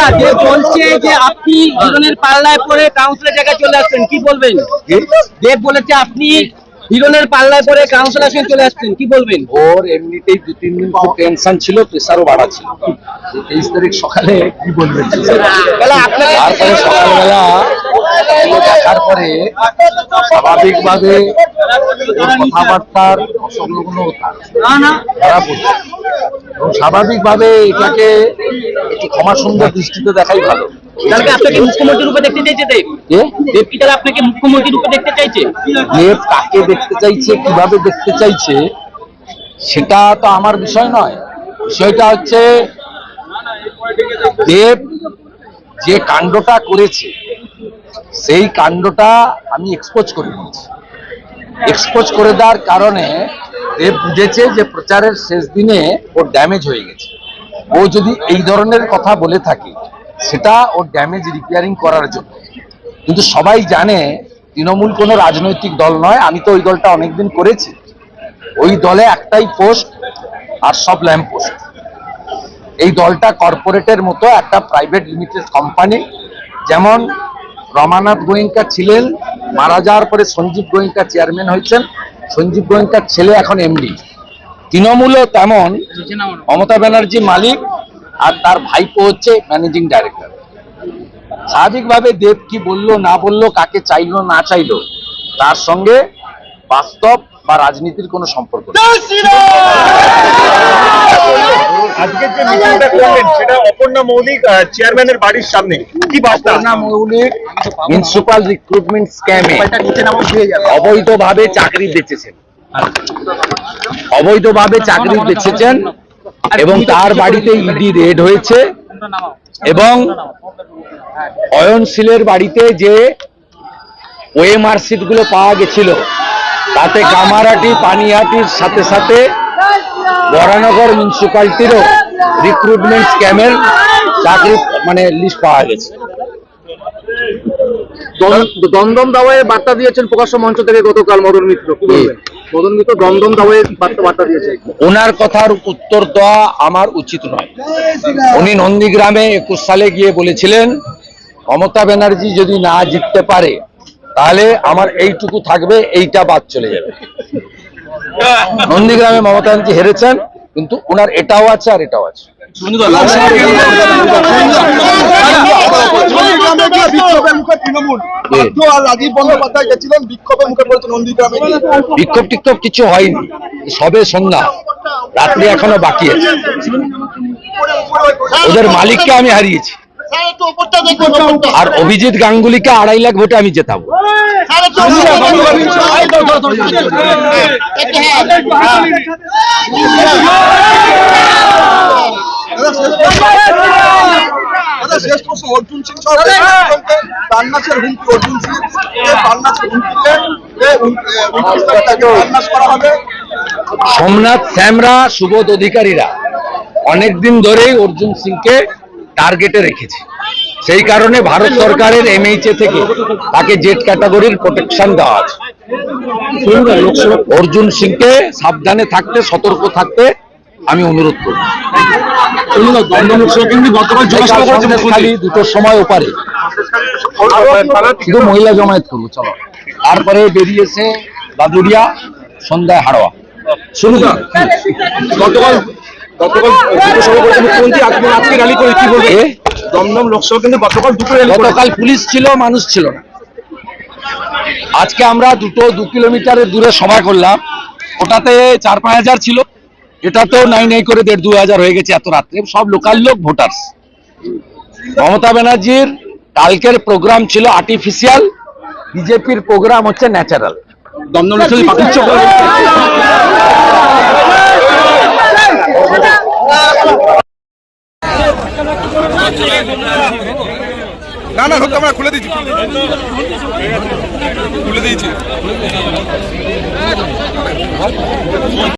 দাদা যে বলছে যে আপনি হিরণের পাল্লায় পড়ে কাউন্সিলের জায়গায় চলে আসছেন, কি বলবেন? দেব বলেছে আপনি হিরণের পাল্লায় পড়ে কাউন্সিলর আসেন চলে আসছেন, কি বলবেন? ওর এমনিতেই 2-3 দিন খুব টেনশন ছিল, প্রেসারও বাড়া ছিল। 23 তারিখ সকালে কি বলবেন, তারপরে সকালবেলা দেখার পরে স্বাভাবিকভাবে কথাবার্তার অসংলগ্ন খারাপ হচ্ছে এবং স্বাভাবিকভাবে এটাকে একটু ক্ষমা সুন্দর দৃষ্টিতে দেখাই ভালো। তাহলে আপনাকে মুখ্যমন্ত্রী রূপে দেখতে চাইছে দেব? দেব কি তাহলে আপনাকে মুখ্যমন্ত্রী রূপে দেখতে চাইছে? দেব কাকে দেখতে চাইছে, কিভাবে দেখতে চাইছে সেটা তো আমার বিষয় নয়। বিষয়টা হচ্ছে দেব যে কাণ্ডটা করেছে সেই কাণ্ডটা আমি এক্সপোজ করে দিয়েছি। এক্সপোজ করে দেওয়ার কারণে দেব বুঝেছে যে প্রচারের শেষ দিনে ওর ড্যামেজ হয়ে গেছে। ও যদি এই ধরনের কথা বলে থাকে সেটা ওর ড্যামেজ রিপেয়ারিং করার জন্য। কিন্তু সবাই জানে তৃণমূল কোনো রাজনৈতিক দল নয়। আমি তো ওই দলটা অনেকদিন করেছি। ওই দলে একটাই পোস্ট আর সব ল্যাম্প পোস্ট। এই দলটা কর্পোরেটের মতো একটা প্রাইভেট লিমিটেড কোম্পানি। যেমন রমানাথ গোয়েঙ্কা ছিলেন, মারা যাওয়ার পরে সঞ্জীব গোয়েঙ্কা চেয়ারম্যান হয়েছেন, সঞ্জীব গোয়েঙ্কার ছেলে এখন এমডি। তৃণমূলও তেমন মমতা ব্যানার্জি মালিক আর তার ভাইপো হচ্ছে ম্যানেজিং ডাইরেক্টর। স্বাভাবিকভাবে দেব কি বললো না বললো, কাকে চাইলো না চাইলো, তার সঙ্গে বাস্তব বা রাজনীতির কোনো সম্পর্ক নেই। আজকে যে মিটিংটা করলেন সেটা অপর্ণা মৌলিক চেয়ারম্যানের বাড়ির সামনে, কি বার্তা? অপর্ণা মৌলিক মিউনিসিপাল রিক্রুটমেন্ট স্ক্যামে অবৈধভাবে চাকরি বেচেছেন, অবৈধভাবে চাকরি বেচেছেন এবং তার বাড়িতে ইডি রেড হয়েছে। এবং অয়নশীলের বাড়িতে যে ওএমআর সিট গুলো পাওয়া গেছিল তাতে কামারহাটি পানিহাটির সাথে সাথে বরানগর মিউনিসিপালিটিরও রিক্রুটমেন্ট স্ক্যামের চাকরি লিস্ট পাওয়া গেছে। দমদম দাওয়ায় বার্তা দিয়েছেন প্রকাশ্য মঞ্চ থেকে গতকাল মদন মিত্র। মদন মিত্র দমদম দাওয়ায় বার্তা দিয়েছে। ওনার কথার উত্তর দেওয়া আমার উচিত নয়। উনি নন্দীগ্রামে 21 সালে গিয়ে বলেছিলেন মমতা ব্যানার্জি যদি না জিততে পারে তাহলে আমার এইটুকু থাকবে, এইটা বাদ চলে যাবে। নন্দীগ্রামে মমতা ব্যানার্জি হেরেছেন, কিন্তু ওনার এটাও আছে আর এটাও আছে। বিক্ষোভ টিক্ষোভ কিছু হয়নি, সবে সন্ধ্যা, রাত্রি এখনো বাকি আছে। ওদের মালিককে আমি হারিয়েছি আর অভিজিৎ গাঙ্গুলিকে 2.5 লাখ ভোটে আমি জেতাবো। সোমনাথ শ্যামরা, সুবোধ অধিকারীরা অনেকদিন ধরেই অর্জুন সিংকে টার্গেটে রেখেছে। সেই কারণে ভারত সরকারের এমএইচএ থেকে তাকে জেড ক্যাটাগরির প্রোটেকশন দেওয়া আছে। অর্জুন সিংকে সাবধানে থাকতে, সতর্ক থাকতে আমি অনুরোধ করব। খালি 2টোর সময় ওপারে শুধু মহিলা জমায়েত করবো, চলো। তারপরে বেরিয়েছে বাদুড়িয়া, সন্ধ্যায় হাড়োয়া। শুনুন, গতকাল আজকে র্যালি করে কি বলবে? দমদম লোকসভা কিন্তু গতকাল পুলিশ ছিল, মানুষ ছিল না। আজকে আমরা 2 কিলোমিটারের দূরে সভা করলাম, ওটাতে 4-5 হাজার ছিল, এটাতেও নাই করে 1.5-2 হাজার হয়ে গেছে এত রাত্রে। সব লোকাল লোক, ভোটার্স। মমতা ব্যানার্জির কালকের প্রোগ্রাম ছিল আর্টিফিশিয়াল, বিজেপির প্রোগ্রাম হচ্ছে ন্যাচারাল। দমদম না আমরা খুলে দিয়েছি।